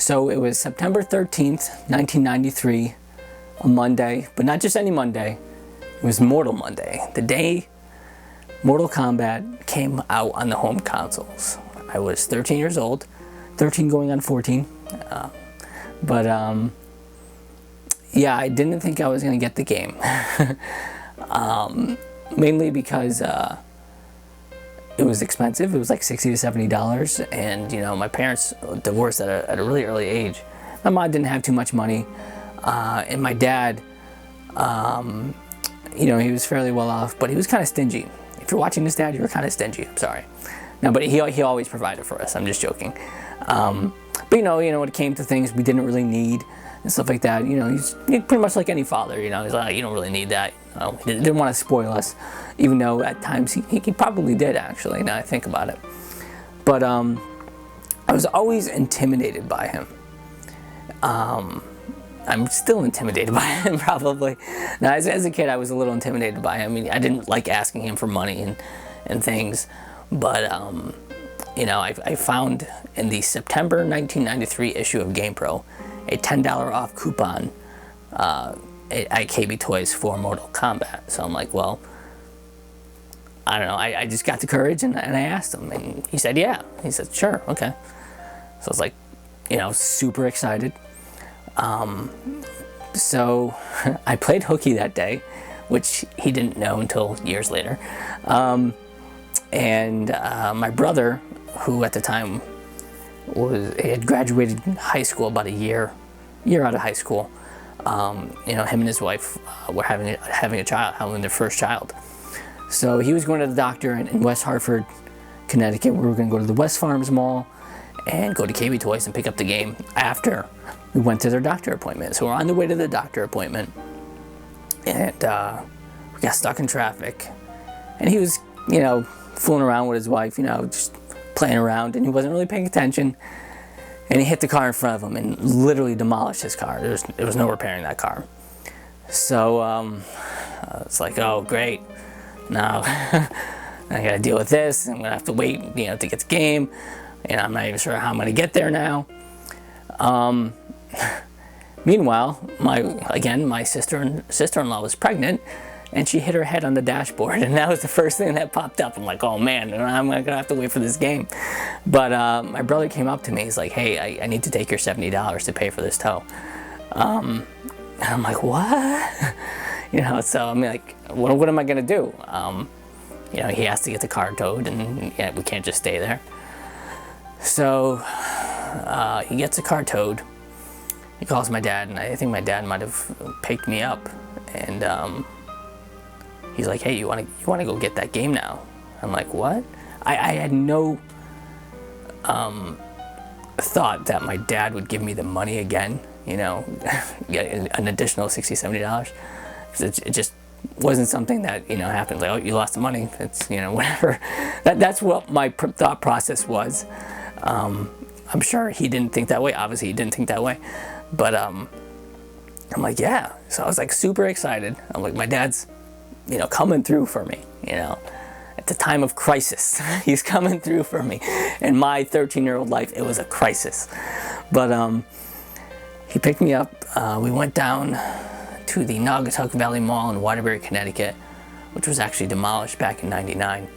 So it was September 13th, 1993, a Monday, but not just any Monday. It was Mortal Monday, the day Mortal Kombat came out on the home consoles. I was 13 years old, 13 going on 14. Yeah, I didn't think I was going to get the game. Mainly because it was expensive. It was like $60 to $70, and you know, my parents divorced at a really early age. My mom didn't have too much money, and my dad, you know, he was fairly well off, but he was kind of stingy. If you're watching this, Dad, you were kind of stingy. I'm sorry. No, but he always provided for us. I'm just joking. But you know, when it came to things we didn't really need and stuff like that, you know, he's pretty much like any father. You know, he's like, you don't really need that. You know, he didn't want to spoil us, even though at times he probably did, actually, now I think about it. But I was always intimidated by him. I'm still intimidated by him, probably. Now, as a kid, I was a little intimidated by him. I mean, I didn't like asking him for money and things, but you know, I found in the September 1993 issue of GamePro a $10 off coupon at KB Toys for Mortal Kombat. So I'm like, well, I don't know. I just got the courage and I asked him, and he said, yeah. He said, sure, okay. So I was like, you know, super excited. So I played hooky that day, which he didn't know until years later. And my brother, who at the time had graduated high school about a year out of high school, you know, him and his wife were having their first child. So he was going to the doctor in West Hartford, Connecticut. We were going to go to the West Farms Mall and go to KB Toys and pick up the game after we went to their doctor appointment. So we're on the way to the doctor appointment, and we got stuck in traffic. And he was, you know, fooling around with his wife, you know, just playing around, and he wasn't really paying attention. And he hit the car in front of him and literally demolished his car. There was no repairing that car. So it's like, oh, great. Now I got to deal with this. I'm going to have to wait, you know, to get the game. And I'm not even sure how I'm going to get there now. Meanwhile, my sister-in-law was pregnant, and she hit her head on the dashboard, and that was the first thing that popped up. I'm like, oh man, I'm gonna have to wait for this game. But my brother came up to me. He's like, hey, I need to take your $70 to pay for this tow. And I'm like, what? You know, so I'm like, what am I gonna do? You know, he has to get the car towed, and yeah, we can't just stay there. So he gets the car towed. He calls my dad, and I think my dad might have picked me up, and he's like, hey, you want to go get that game now? I'm like, what? I had no thought that my dad would give me the money again, you know, get an additional $60, $70. Because it just wasn't something that, you know, happened. Like, oh, you lost the money. It's, you know, whatever. That's what my thought process was. I'm sure he didn't think that way. Obviously, he didn't think that way. But I'm like, yeah. So I was like super excited. I'm like, my dad's, you know, coming through for me, you know, at the time of crisis. He's coming through for me. In my 13-year-old life, it was a crisis. But he picked me up. We went down to the Naugatuck Valley Mall in Waterbury, Connecticut, which was actually demolished back in '99.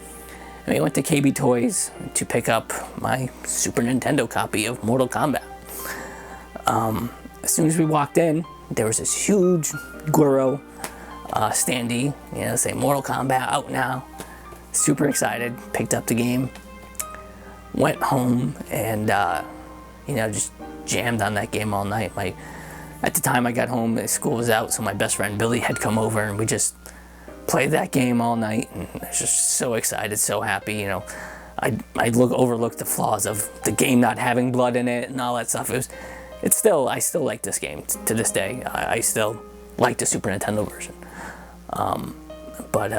And we went to KB Toys to pick up my Super Nintendo copy of Mortal Kombat. As soon as we walked in, there was this huge Goro standee, you know, say Mortal Kombat out now. Super excited, picked up the game, went home, and you know, just jammed on that game all night. At the time I got home, school was out, so my best friend Billy had come over, and we just played that game all night, and I was just so excited, so happy. You know, I overlooked the flaws of the game not having blood in it and all that stuff. I still like this game to this day. I still like the Super Nintendo version. But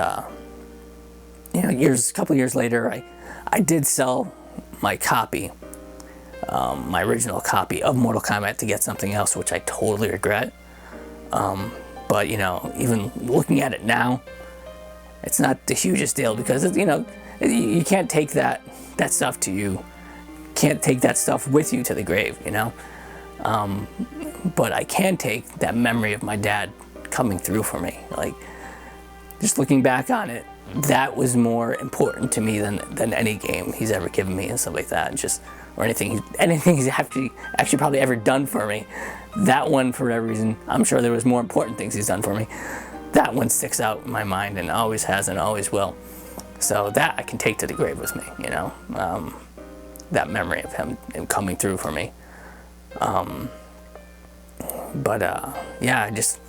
you know, a couple years later, I did sell my copy, my original copy of Mortal Kombat to get something else, which I totally regret. But you know, even looking at it now, it's not the hugest deal, because you know, you can't take that stuff to you. Can't take that stuff with you to the grave, you know. But I can take that memory of my dad coming through for me. Like, just looking back on it, that was more important to me than any game he's ever given me and stuff like that. Just, or anything he's actually probably ever done for me. That one, for whatever reason, I'm sure there was more important things he's done for me. That one sticks out in my mind and always has and always will. So that I can take to the grave with me, you know. That memory of him coming through for me. Yeah, I just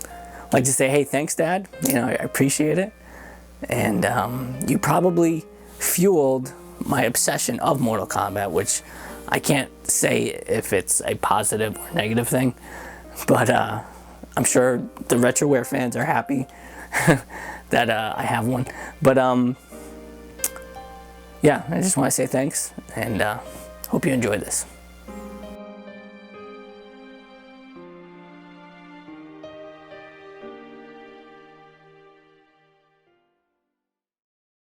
like to say, hey, thanks, Dad. You know, I appreciate it. And you probably fueled my obsession of Mortal Kombat, which I can't say if it's a positive or negative thing, but I'm sure the Retroware fans are happy that I have one. But yeah, I just want to say thanks, and hope you enjoyed this.